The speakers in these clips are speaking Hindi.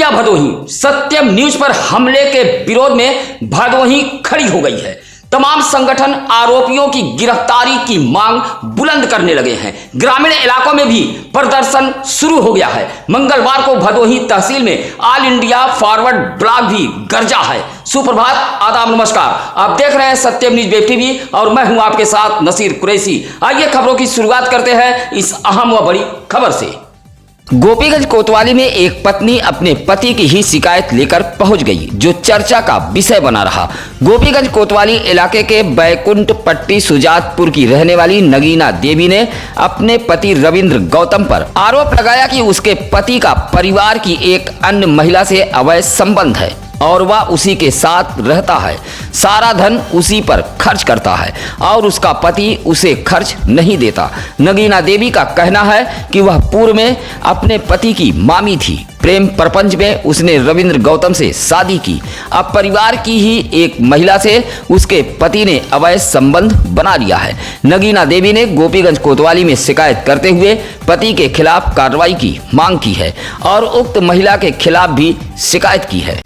इंडिया भदोही सत्यम न्यूज पर हमले के विरोध में भदोही खड़ी हो गई है। तमाम संगठन आरोपियों की गिरफ्तारी की मांग बुलंद करने लगे हैं। ग्रामीण इलाकों में भी प्रदर्शन शुरू हो गया है। मंगलवार को भदोही तहसील में ऑल इंडिया फॉरवर्ड ब्लॉक भी गरजा है। सुप्रभात, आदाब, नमस्कार। आप देख रहे हैं सत्यम न्यूज वेब टीवी और मैं हूं आपके साथ नसीर कुरैशी। आइए खबरों की शुरुआत करते हैं इस अहम व बड़ी खबर से। गोपीगंज कोतवाली में एक पत्नी अपने पति की ही शिकायत लेकर पहुंच गई, जो चर्चा का विषय बना रहा। गोपीगंज कोतवाली इलाके के बैकुंठ पट्टी सुजातपुर की रहने वाली नगीना देवी ने अपने पति रविंद्र गौतम पर आरोप लगाया कि उसके पति का परिवार की एक अन्य महिला से अवैध संबंध है और वह उसी के साथ रहता है, सारा धन उसी पर खर्च करता है और उसका पति उसे खर्च नहीं देता। नगीना देवी का कहना है कि वह पूर्व में अपने पति की मामी थी। प्रेम प्रपंच में उसने रविंद्र गौतम से शादी की। अब परिवार की ही एक महिला से उसके पति ने अवैध संबंध बना लिया है। नगीना देवी ने गोपीगंज कोतवाली में शिकायत करते हुए पति के खिलाफ कार्रवाई की मांग की है और उक्त महिला के खिलाफ भी शिकायत की है।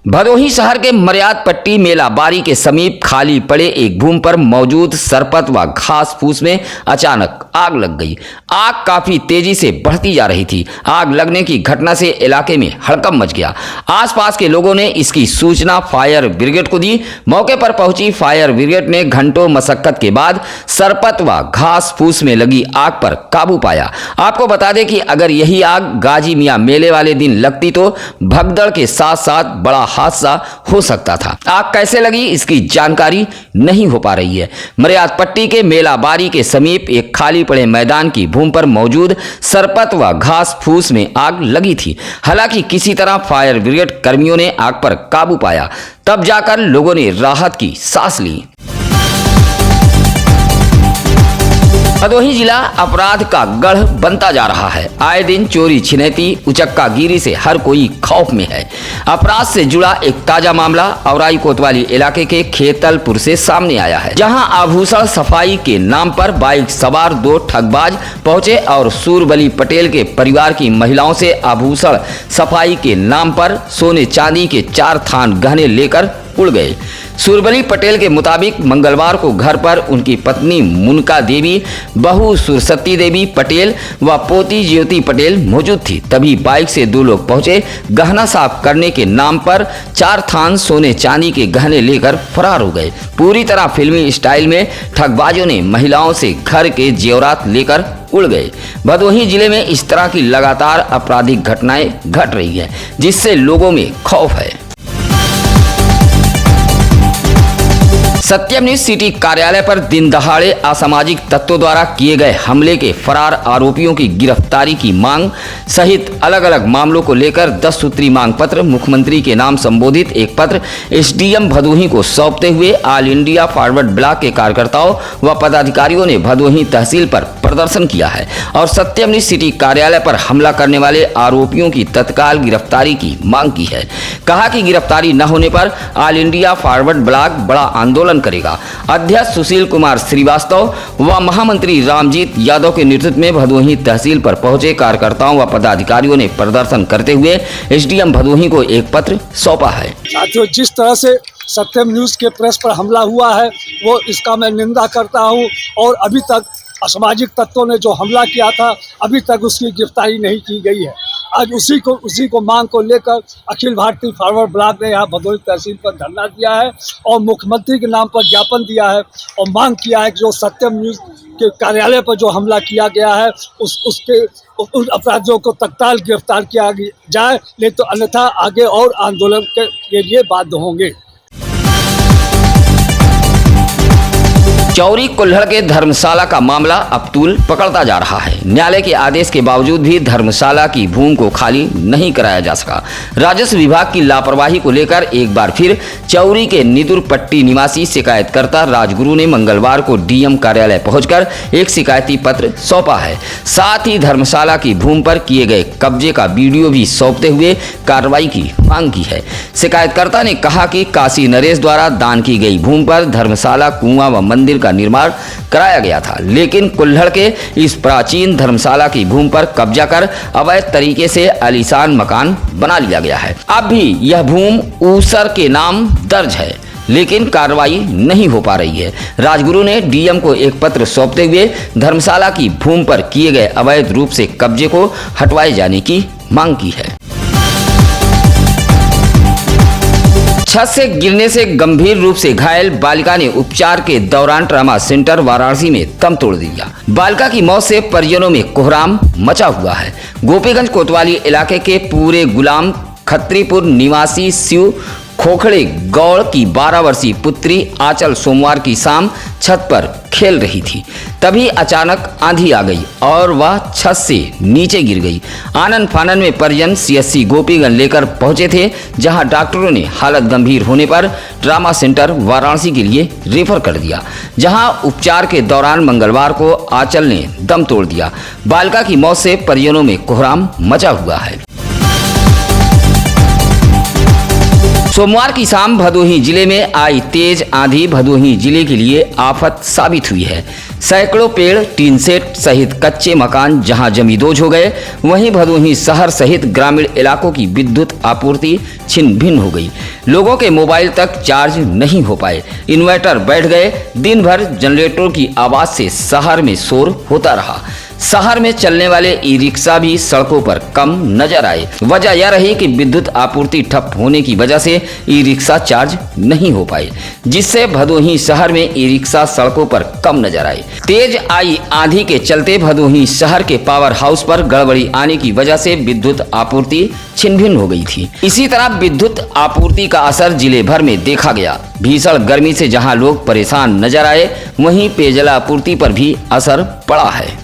भदोही शहर के मर्याद पट्टी मेला बारी के समीप खाली पड़े एक भूमि पर मौजूद सरपत व घास फूस में अचानक आग लग गई। आग काफी तेजी से बढ़ती जा रही थी। आग लगने की घटना से इलाके में हड़कंप मच गया। आसपास के लोगों ने इसकी सूचना फायर ब्रिगेड को दी। मौके पर पहुंची फायर ब्रिगेड ने घंटों मशक्कत के बाद सरपत व घास फूस में लगी आग पर काबू पाया। आपको बता दें कि अगर यही आग गाजी मियां मेले वाले दिन लगती तो भगदड़ के साथ साथ बड़ा हादसा हो सकता था। आग कैसे लगी इसकी जानकारी नहीं हो पा रही है। मर्याद पट्टी के मेला बारी के समीप एक खाली पड़े मैदान की भूमि पर मौजूद सरपत व घास फूस में आग लगी थी। हालांकि किसी तरह फायर ब्रिगेड कर्मियों ने आग पर काबू पाया, तब जाकर लोगों ने राहत की सांस ली। भदोही जिला अपराध का गढ़ बनता जा रहा है। आए दिन चोरी छिनैती उचक्का गिरी से हर कोई खौफ में है। अपराध से जुड़ा एक ताजा मामला औराई कोतवाली इलाके के खेतलपुर से सामने आया है, जहां आभूषण सफाई के नाम पर बाइक सवार दो ठगबाज पहुंचे और सूरबली पटेल के परिवार की महिलाओं से आभूषण सफाई के नाम पर सोने चांदी के 4 थान गहने लेकर उड़ गए। सूरबली पटेल के मुताबिक मंगलवार को घर पर उनकी पत्नी मुनका देवी, बहू सुरसती देवी पटेल व पोती ज्योति पटेल मौजूद थी। तभी बाइक से 2 लोग पहुंचे। गहना साफ करने के नाम पर 4 थान सोने चांदी के गहने लेकर फरार हो गए। पूरी तरह फिल्मी स्टाइल में ठगबाजों ने महिलाओं से घर के जेवरात लेकर उड़ गए। भदोही जिले में इस तरह की लगातार आपराधिक घटनाएं घट रही है, जिससे लोगों में खौफ है। सत्यम न्यूज सिटी कार्यालय पर दिन दहाड़े असामाजिक तत्वों द्वारा किए गए हमले के फरार आरोपियों की गिरफ्तारी की मांग सहित अलग अलग मामलों को लेकर 10 सूत्री मांग पत्र, मुख्यमंत्री के नाम संबोधित एक पत्र एसडीएम भदोही को सौंपते हुए ऑल इंडिया फॉरवर्ड ब्लॉक के कार्यकर्ताओं व पदाधिकारियों ने भदोही तहसील पर प्रदर्शन किया है और सत्यम न्यूज सिटी कार्यालय पर हमला करने वाले आरोपियों की तत्काल गिरफ्तारी की मांग की है। कहा कि गिरफ्तारी न होने पर ऑल इंडिया फॉरवर्ड ब्लॉक बड़ा आंदोलन करेगा। अध्यक्ष सुशील कुमार श्रीवास्तव व महामंत्री रामजीत यादव के नेतृत्व में भदोही तहसील पर पहुंचे कार्यकर्ताओं व पदाधिकारियों ने प्रदर्शन करते हुए एसडीएम भदोही को एक पत्र सौंपा है। साथियों, जिस तरह से सत्यम न्यूज के प्रेस पर हमला हुआ है वो इसका मैं निंदा करता हूं और अभी तक असामाजिक तत्वों ने जो हमला किया था अभी तक उसकी गिरफ्तारी नहीं की गई है। आज उसी को मांग को लेकर अखिल भारतीय फॉरवर्ड ब्लॉक ने यहाँ भदोही तहसील पर धरना दिया है और मुख्यमंत्री के नाम पर ज्ञापन दिया है और मांग किया है कि जो सत्यम न्यूज के कार्यालय पर जो हमला किया गया है उन अपराधियों को तत्काल गिरफ्तार किया जाए, नहीं तो अन्यथा आगे और आंदोलन के लिए बाध्य होंगे। चौरी कुल्हड़ के धर्मशाला का मामला अब तूल पकड़ता जा रहा है। न्यायालय के आदेश के बावजूद भी धर्मशाला की भूमि को खाली नहीं कराया जा सका। राजस्व विभाग की लापरवाही को लेकर एक बार फिर चौरी के निदुर पट्टी निवासी शिकायतकर्ता राजगुरु ने मंगलवार को डीएम कार्यालय पहुंचकर एक शिकायती पत्र सौंपा है। साथ ही धर्मशाला की भूमि पर किए गए कब्जे का वीडियो भी सौंपते हुए कार्रवाई की मांग की है। शिकायतकर्ता ने कहा कि काशी नरेश द्वारा दान की गई भूमि पर धर्मशाला, कुआं व मंदिर का निर्माण कराया गया था, लेकिन कुल्हड़ के इस प्राचीन धर्मशाला की भूमि पर कब्जा कर अवैध तरीके से आलीशान मकान बना लिया गया है। अब भी यह भूमि ऊसर के नाम दर्ज है, लेकिन कार्रवाई नहीं हो पा रही है। राजगुरु ने डीएम को एक पत्र सौंपते हुए धर्मशाला की भूमि पर किए गए अवैध रूप से कब्जे को हटवाए जाने की मांग की है। छत से गिरने से गंभीर रूप से घायल बालिका ने उपचार के दौरान ट्रामा सेंटर वाराणसी में दम तोड़ दिया। बालिका की मौत से परिजनों में कोहराम मचा हुआ है। गोपीगंज कोतवाली इलाके के पूरे गुलाम खत्रीपुर निवासी शिव खोखड़े गौड़ की 12 वर्षीय पुत्री आंचल सोमवार की शाम छत पर खेल रही थी, तभी अचानक आंधी आ गई और वह छत से नीचे गिर गई। आनन फानन में परिजन सीएससी गोपीगंज लेकर पहुंचे थे, जहां डॉक्टरों ने हालत गंभीर होने पर ट्रामा सेंटर वाराणसी के लिए रेफर कर दिया, जहां उपचार के दौरान मंगलवार को आंचल ने दम तोड़ दिया। बालिका की मौत से परिजनों में कोहराम मचा हुआ है। सोमवार की शाम भदोही जिले में आई तेज आंधी भदोही जिले के लिए आफत साबित हुई है। सैकड़ों पेड़, टीन सेट सहित कच्चे मकान जहां जमींदोज हो गए, वहीं भदोही शहर सहित ग्रामीण इलाकों की विद्युत आपूर्ति छिन्न भिन्न हो गई। लोगों के मोबाइल तक चार्ज नहीं हो पाए, इन्वर्टर बैठ गए। दिन भर जनरेटरों की आवाज से शहर में शोर होता रहा। शहर में चलने वाले ई रिक्शा भी सड़कों पर कम नजर आए। वजह यह रही कि विद्युत आपूर्ति ठप होने की वजह से ई रिक्शा चार्ज नहीं हो पाए, जिससे भदोही शहर में ई रिक्शा सड़कों पर कम नजर आए। तेज आई आंधी के चलते भदोही शहर के पावर हाउस पर गड़बड़ी आने की वजह से विद्युत आपूर्ति छिन्न भिन्न हो गई थी। इसी तरह विद्युत आपूर्ति का असर जिले भर में देखा गया। भीषण गर्मी से जहां लोग परेशान नजर आए, वहीं पेयजल आपूर्ति पर भी असर पड़ा है।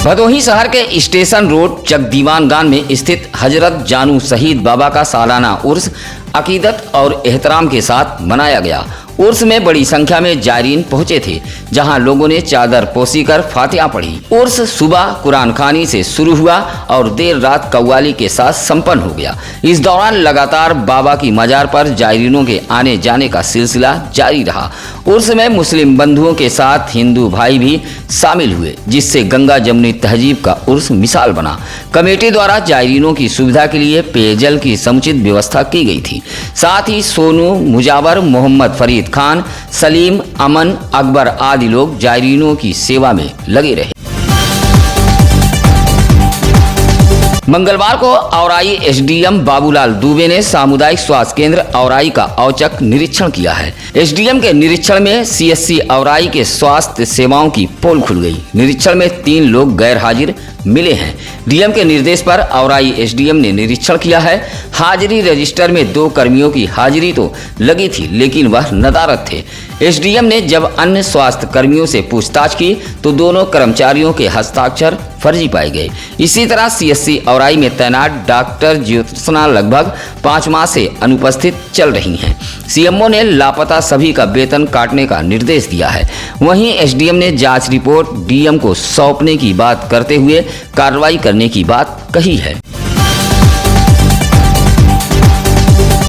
भदोही शहर के स्टेशन रोड जगदीवानगान में स्थित हजरत जानू शहीद बाबा का सालाना उर्स अकीदत और एहतराम के साथ मनाया गया। उर्स में बड़ी संख्या में जायरीन पहुंचे थे, जहां लोगों ने चादर पोसी कर फातिहा पढ़ी। उर्स सुबह कुरान खानी से शुरू हुआ और देर रात कव्वाली के साथ संपन्न हो गया। इस दौरान लगातार बाबा की मजार पर जायरीनों के आने जाने का सिलसिला जारी रहा। उर्स में मुस्लिम बंधुओं के साथ हिंदू भाई भी शामिल हुए, जिससे गंगा जमुनी तहजीब का उर्स मिसाल बना। कमेटी द्वारा जायरीनों की सुविधा के लिए पेयजल की समुचित व्यवस्था की गई थी। साथ ही सोनू, मुजावर, मोहम्मद फरीद खान, सलीम, अमन, अकबर आदि लोग जायरीनों की सेवा में लगे रहे। मंगलवार को औराई एसडीएम बाबूलाल दुबे ने सामुदायिक स्वास्थ्य केंद्र औराई का औचक निरीक्षण किया है। एसडीएम के निरीक्षण में सीएससी औराई के स्वास्थ्य सेवाओं की पोल खुल गई। निरीक्षण में 3 लोग गैर हाजिर मिले हैं। डीएम के निर्देश पर औराई एसडीएम ने निरीक्षण किया है। हाजिरी रजिस्टर में 2 कर्मियों की हाजिरी तो लगी थी, लेकिन वह नदारद थे। एसडीएम ने जब अन्य स्वास्थ्य कर्मियों से पूछताछ की तो दोनों कर्मचारियों के हस्ताक्षर फर्जी पाए गए। इसी तरह सीएससी औराई में तैनात डॉक्टर ज्योत्सना लगभग 5 माह से अनुपस्थित चल रही हैं। सीएमओ ने लापता सभी का वेतन काटने का निर्देश दिया है। वहीं एसडीएम ने जांच रिपोर्ट डीएम को सौंपने की बात करते हुए कार्रवाई करने की बात कही है।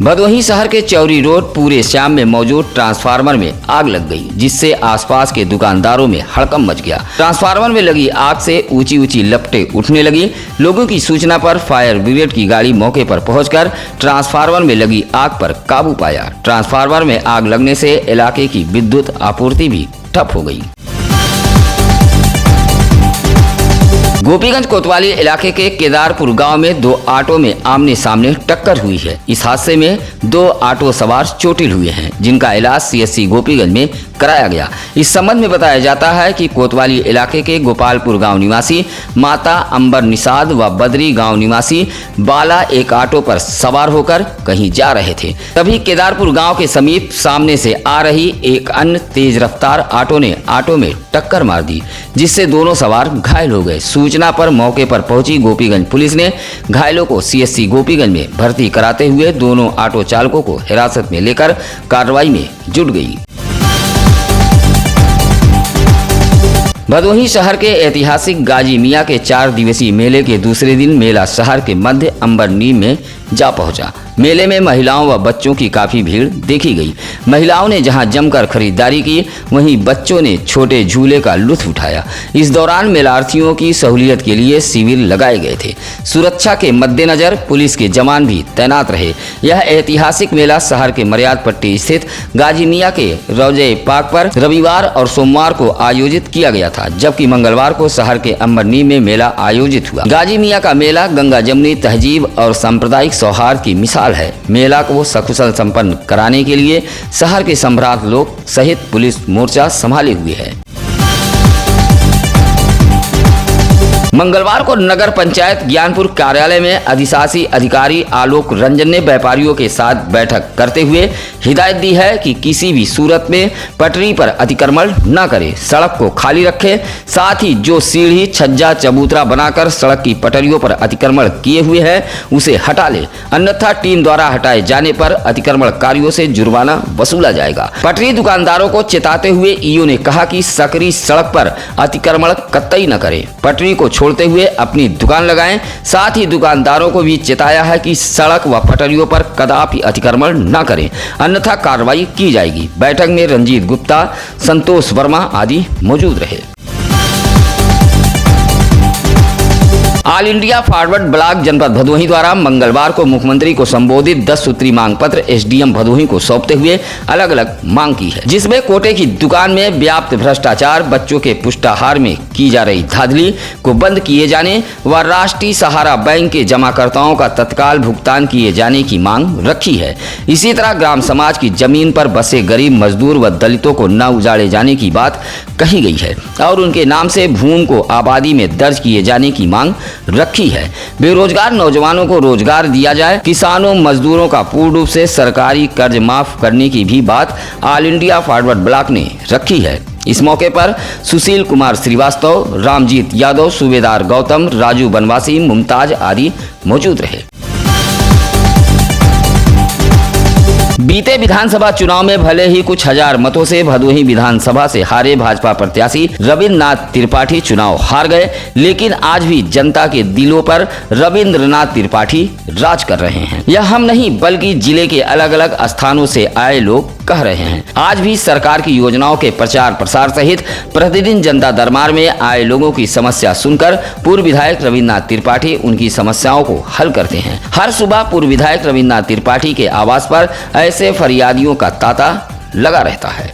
भदोही शहर के चौरी रोड पूरे श्याम में मौजूद ट्रांसफार्मर में आग लग गई, जिससे आसपास के दुकानदारों में हड़कंप मच गया। ट्रांसफार्मर में लगी आग से ऊंची ऊंची लपटें उठने लगी। लोगों की सूचना पर फायर ब्रिगेड की गाड़ी मौके पर पहुंचकर ट्रांसफार्मर में लगी आग पर काबू पाया। ट्रांसफार्मर में आग लगने से इलाके की विद्युत आपूर्ति भी ठप हो गई। गोपीगंज कोतवाली इलाके के केदारपुर गांव में 2 ऑटो में आमने सामने टक्कर हुई है। इस हादसे में 2 ऑटो सवार चोटिल हुए हैं, जिनका इलाज सीएससी गोपीगंज में कराया गया। इस संबंध में बताया जाता है कि कोतवाली इलाके के गोपालपुर गांव निवासी माता अंबर निषाद व बदरी गांव निवासी बाला एक ऑटो पर सवार होकर कहीं जा रहे थे। तभी केदारपुर गांव के समीप सामने से आ रही एक अन्य तेज रफ्तार ऑटो ने ऑटो में टक्कर मार दी, जिससे दोनों सवार घायल हो गए। सूचना पर मौके पर पहुंची गोपीगंज पुलिस ने घायलों को सीएससी गोपीगंज में भर्ती कराते हुए दोनों ऑटो चालकों को हिरासत में लेकर कार्रवाई में जुट गई। भदोही शहर के ऐतिहासिक गाजी मियाँ के 4 दिवसीय मेले के दूसरे दिन मेला शहर के मध्य अंबर नीम में जा पहुंचा। मेले में महिलाओं व बच्चों की काफी भीड़ देखी गई। महिलाओं ने जहां जमकर खरीदारी की, वहीं बच्चों ने छोटे झूले का लुत्फ उठाया। इस दौरान मेलार्थियों की सहूलियत के लिए शिविर लगाए गए थे। सुरक्षा के मद्देनजर पुलिस के जवान भी तैनात रहे। यह ऐतिहासिक मेला शहर के मर्याद पट्टी स्थित गाजी मियां के रौजे पाक पर रविवार और सोमवार को आयोजित किया गया था, जबकि मंगलवार को शहर के अंबरनी में मेला आयोजित हुआ। गाजी मियां का मेला गंगा जमुनी तहजीब और सांप्रदायिक सौहार्द की मिसाल है। मेला को सकुशल संपन्न कराने के लिए शहर के सम्राट लोग सहित पुलिस मोर्चा संभाले हुए है। मंगलवार को नगर पंचायत ज्ञानपुर कार्यालय में अधिशासी अधिकारी आलोक रंजन ने व्यापारियों के साथ बैठक करते हुए हिदायत दी है कि किसी भी सूरत में पटरी पर अतिक्रमण न करे, सड़क को खाली रखे। साथ ही जो सीढ़ी छज्जा चबूतरा बनाकर सड़क की पटरियों पर अतिक्रमण किए हुए हैं उसे हटा ले, अन्यथा टीम द्वारा हटाए जाने पर अतिक्रमणकारियों से जुर्माना वसूला जाएगा। पटरी दुकानदारों को चेताते हुए ईओ ने कहा कि सकरी सड़क पर अतिक्रमण कतई न करे, पटरी को छोड़ते हुए अपनी दुकान लगाएं। साथ ही दुकानदारों को भी चेताया है कि सड़क व पटरियों पर कदापि अतिक्रमण न करें, अन्यथा कार्रवाई की जाएगी। बैठक में रंजीत गुप्ता, संतोष वर्मा आदि मौजूद रहे। ऑल इंडिया फॉरवर्ड ब्लॉक जनपद भदोही द्वारा मंगलवार को मुख्यमंत्री को संबोधित 10 सूत्री मांग पत्र एसडीएम भदोही को सौंपते हुए अलग अलग मांग की है, जिसमें कोटे की दुकान में व्याप्त भ्रष्टाचार, बच्चों के पुष्टाहार में की जा रही धांधली को बंद किए जाने व राष्ट्रीय सहारा बैंक के जमाकर्ताओं का तत्काल भुगतान किए जाने की मांग रखी है। इसी तरह ग्राम समाज की जमीन पर बसे गरीब मजदूर व दलितों को न उजाड़े जाने की बात कही गई है और उनके नाम से भूमि को आबादी में दर्ज किए जाने की मांग रखी है। बेरोजगार नौजवानों को रोजगार दिया जाए। किसानों मजदूरों का पूर्ण रूप से सरकारी कर्ज माफ करने की भी बात ऑल इंडिया फॉरवर्ड ब्लॉक ने रखी है। इस मौके पर सुशील कुमार श्रीवास्तव, रामजीत यादव, सूबेदार गौतम, राजू बनवासी, मुमताज आदि मौजूद रहे। बीते विधानसभा चुनाव में भले ही कुछ हजार मतों से भदोही विधानसभा से हारे भाजपा प्रत्याशी रविंद्रनाथ त्रिपाठी चुनाव हार गए, लेकिन आज भी जनता के दिलों पर रविंद्रनाथ त्रिपाठी राज कर रहे हैं। यह हम नहीं बल्कि जिले के अलग अलग स्थानों से आए लोग कह रहे हैं। आज भी सरकार की योजनाओं के प्रचार प्रसार सहित प्रतिदिन जनता दरबार में आए लोगों की समस्या सुनकर पूर्व विधायक रविंद्रनाथ त्रिपाठी उनकी समस्याओं को हल करते हैं। हर सुबह पूर्व विधायक रविंद्रनाथ त्रिपाठी के आवास पर ऐसे फरियादियों का तांता लगा रहता है।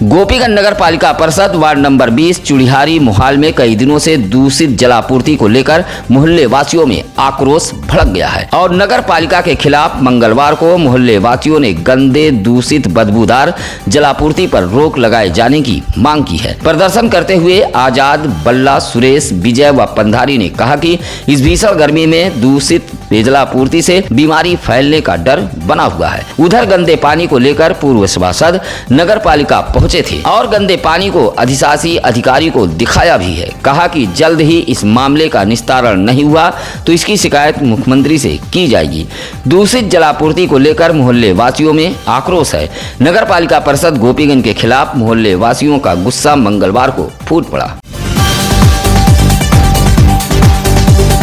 गोपीगंज नगर पालिका परिषद वार्ड नंबर 20 चुड़िहारी मोहाल में कई दिनों से दूषित जलापूर्ति को लेकर मोहल्ले वासियों में आक्रोश भड़क गया है और नगर पालिका के खिलाफ मंगलवार को मोहल्ले वासियों ने गंदे, दूषित, बदबूदार जलापूर्ति पर रोक लगाए जाने की मांग की है। प्रदर्शन करते हुए आजाद, बल्ला, सुरेश, विजय व पंधारी ने कहा कि इस भीषण गर्मी में दूषित पेयजलापूर्ति से बीमारी फैलने का डर बना हुआ है। उधर गंदे पानी को लेकर पूर्व सभासद नगर पालिका पहुंचे थे और गंदे पानी को अधिशासी अधिकारी को दिखाया भी है। कहा कि जल्द ही इस मामले का निस्तारण नहीं हुआ तो इसकी शिकायत मुख्यमंत्री से की जाएगी। दूषित जलापूर्ति को लेकर मोहल्ले वासियों में आक्रोश है। नगर पालिका परिषद गोपीगंज के खिलाफ मोहल्ले वासियों का गुस्सा मंगलवार को फूट पड़ा।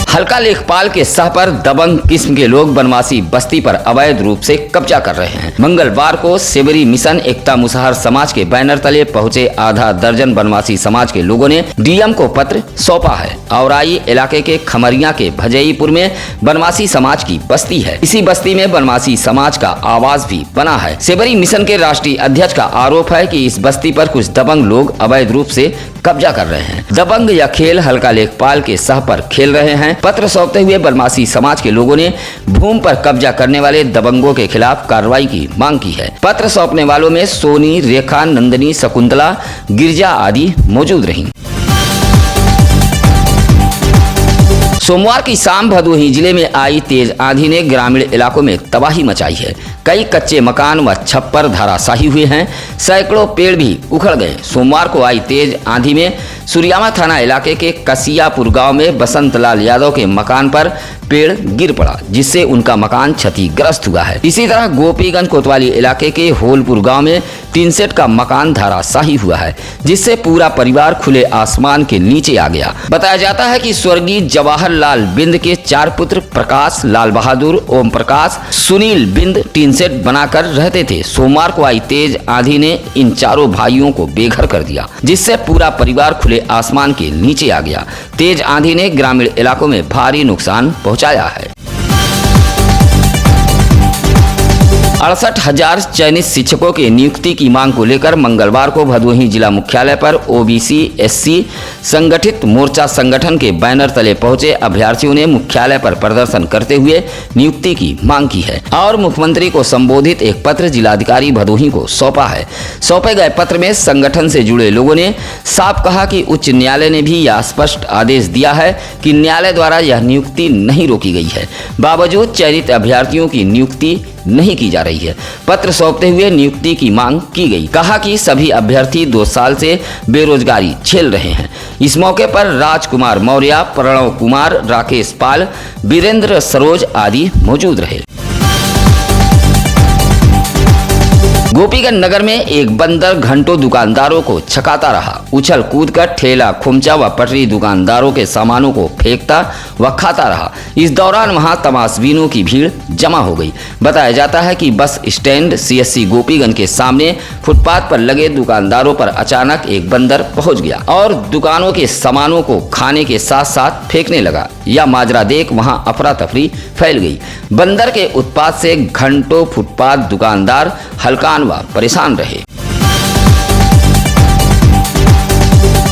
हल्का लेखपाल के सह पर दबंग किस्म के लोग बनवासी बस्ती पर अवैध रूप से कब्जा कर रहे हैं। मंगलवार को सेबरी मिशन एकता मुसहर समाज के बैनर तले पहुंचे आधा दर्जन बनवासी समाज के लोगों ने डीएम को पत्र सौंपा है। औराई इलाके के खमरिया के भजईपुर में बनवासी समाज की बस्ती है। इसी बस्ती में बनवासी समाज का आवास भी बना है। सेबरी मिशन के राष्ट्रीय अध्यक्ष का आरोप है कि इस बस्ती पर कुछ दबंग लोग अवैध रूप से कब्जा कर रहे हैं। दबंग या खेल हल्का लेखपाल के सह पर खेल रहे हैं। पत्र सौंपते हुए बनवासी समाज के लोगों ने भूमि पर कब्जा करने वाले दबंगों के खिलाफ कार्रवाई की मांग की है। पत्र सौंपने वालों में सोनी, रेखा, नंदनी, शकुंतला, गिरजा आदि मौजूद रहीं। सोमवार की शाम भदोही जिले में आई तेज आंधी ने ग्रामीण इलाकों में तबाही मचाई है। कई कच्चे मकान व छप्पर धराशायी हुए हैं। सैकड़ों पेड़ भी उखड़ गए। सोमवार को आई तेज आंधी में सुरियामा थाना इलाके के कसियापुर गांव में बसंतलाल यादव के मकान पर पेड़ गिर पड़ा, जिससे उनका मकान क्षतिग्रस्त हुआ है। इसी तरह गोपीगंज कोतवाली इलाके के होलपुर गांव में टीन सेट का मकान धराशायी हुआ है, जिससे पूरा परिवार खुले आसमान के नीचे आ गया। बताया जाता है कि स्वर्गीय जवाहरलाल बिंद के 4 पुत्र प्रकाश, लाल बहादुर, ओम प्रकाश, सुनील बिंद टीन सेट बनाकर रहते थे। सोमवार को आई तेज आंधी ने इन चारों भाइयों को बेघर कर दिया, जिससे पूरा परिवार खुले आसमान के नीचे आ गया। तेज आंधी ने ग्रामीण इलाकों में भारी नुकसान पहुंचाया है। 68,000 चयनित शिक्षकों की नियुक्ति की मांग को लेकर मंगलवार को भदोही जिला मुख्यालय पर ओबीसी एससी संगठित मोर्चा संगठन के बैनर तले पहुंचे अभ्यर्थियों ने मुख्यालय पर प्रदर्शन करते हुए नियुक्ति की मांग की है और मुख्यमंत्री को संबोधित एक पत्र जिलाधिकारी भदोही को सौंपा है। सौंपे गए पत्र में संगठन से जुड़े लोगों ने साफ कहा कि उच्च न्यायालय ने भी यह स्पष्ट आदेश दिया है कि न्यायालय द्वारा यह नियुक्ति नहीं रोकी गई है, बावजूद चयनित अभ्यर्थियों की नियुक्ति नहीं की जा रही है। पत्र सौंपते हुए नियुक्ति की मांग की गई। कहा कि सभी अभ्यर्थी 2 साल से बेरोजगारी झेल रहे हैं। इस मौके पर राजकुमार मौर्य, प्रणव कुमार, राकेश पाल, वीरेंद्र सरोज आदि मौजूद रहे। गोपीगंज नगर में एक बंदर घंटों दुकानदारों को छकाता रहा। उछल कूद कर ठेला, खुमचा व पटरी दुकानदारों के सामानों को फेंकता व खाता रहा। इस दौरान वहां तमाशबीनों की भीड़ जमा हो गई। बताया जाता है कि बस स्टैंड सीएससी गोपीगंज के सामने फुटपाथ पर लगे दुकानदारों पर अचानक एक बंदर पहुंच गया और दुकानों के सामानों को खाने के साथ साथ फेंकने लगा। यह माजरा देख वहां अफरा तफरी फैल गई। बंदर के उत्पात से घंटों फुटपाथ दुकानदार हलकान व परेशान रहे।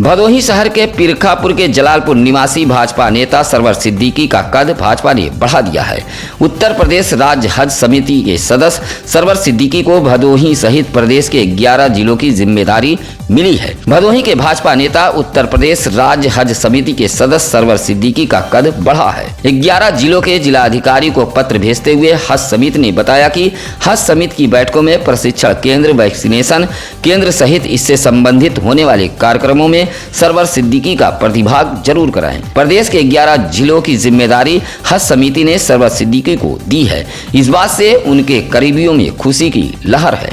भदोही शहर के पिरखापुर के जलालपुर निवासी भाजपा नेता सरवर सिद्दीकी का कद भाजपा ने बढ़ा दिया है। उत्तर प्रदेश राज्य हज समिति के सदस्य सरवर सिद्दीकी को भदोही सहित प्रदेश के 11 जिलों की जिम्मेदारी मिली है। भदोही के भाजपा नेता उत्तर प्रदेश राज्य हज समिति के सदस्य सरवर सिद्दीकी का कद बढ़ा है। 11 जिलों के जिलाधिकारी को पत्र भेजते हुए हज समिति ने बताया कि हज समिति की बैठकों में प्रशिक्षण केंद्र, वैक्सीनेशन केंद्र सहित इससे संबंधित होने वाले कार्यक्रमों में सरवर सिद्दीकी का प्रतिभाग जरूर कराएं। प्रदेश के 11 जिलों की जिम्मेदारी हज समिति ने सरवर सिद्दीकी को दी है। इस बात से उनके करीबियों में खुशी की लहर है।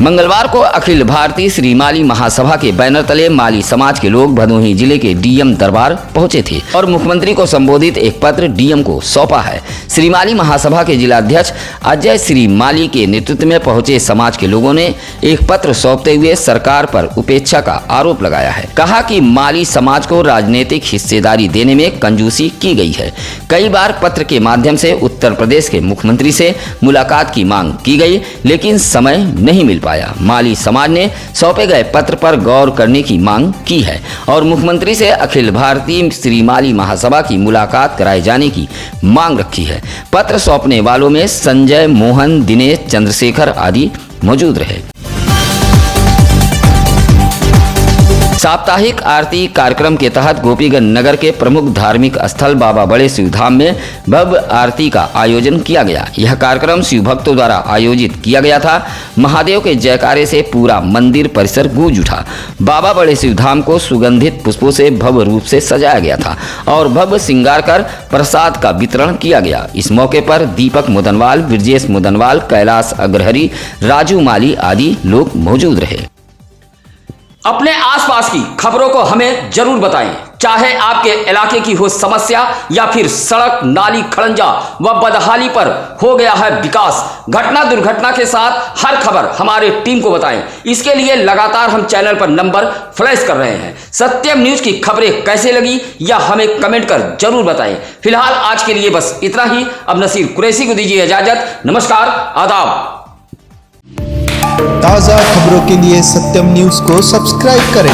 मंगलवार को अखिल भारतीय श्री माली महासभा के बैनर तले माली समाज के लोग भदोही जिले के डीएम दरबार पहुंचे थे और मुख्यमंत्री को संबोधित एक पत्र डीएम को सौंपा है। श्री माली महासभा के जिलाध्यक्ष अजय श्री माली के नेतृत्व में पहुंचे समाज के लोगों ने एक पत्र सौंपते हुए सरकार पर उपेक्षा का आरोप लगाया है। कहा कि माली समाज को राजनीतिक हिस्सेदारी देने में कंजूसी की गई है। कई बार पत्र के माध्यम से उत्तर प्रदेश के मुख्यमंत्री से मुलाकात की मांग की गई, लेकिन समय नहीं मिल पाया। माली समाज ने सौंपे गए पत्र पर गौर करने की मांग की है और मुख्यमंत्री से अखिल भारतीय श्री माली महासभा की मुलाकात कराए जाने की मांग रखी है। पत्र सौंपने वालों में संजय, मोहन, दिनेश, चंद्रशेखर आदि मौजूद रहे। साप्ताहिक आरती कार्यक्रम के तहत गोपीगंज नगर के प्रमुख धार्मिक स्थल बाबा बड़े शिवधाम में भव्य आरती का आयोजन किया गया। यह कार्यक्रम शिव भक्तों द्वारा आयोजित किया गया था। महादेव के जयकारे से पूरा मंदिर परिसर गूंज उठा। बाबा बड़े शिवधाम को सुगंधित पुष्पों से भव्य रूप से सजाया गया था और भव्य श्रृंगार कर प्रसाद का वितरण किया गया। इस मौके पर दीपक मुदनवाल, ब्रजेश मुदनवाल, कैलाश अग्रहरी, राजू माली आदि लोग मौजूद रहे। अपने आसपास की खबरों को हमें जरूर बताएं, चाहे आपके इलाके की हो समस्या या फिर सड़क, नाली, खड़ंजा व बदहाली पर हो गया है विकास। घटना दुर्घटना के साथ हर खबर हमारे टीम को बताएं। इसके लिए लगातार हम चैनल पर नंबर फ्लैश कर रहे हैं। सत्यम न्यूज की खबरें कैसे लगी या हमें कमेंट कर जरूर बताएं। फिलहाल आज के लिए बस इतना ही। अब नसीर कुरैशी को दीजिए इजाजत। नमस्कार, आदाब। ताज़ा खबरों के लिए सत्यम न्यूज़ को सब्सक्राइब करें।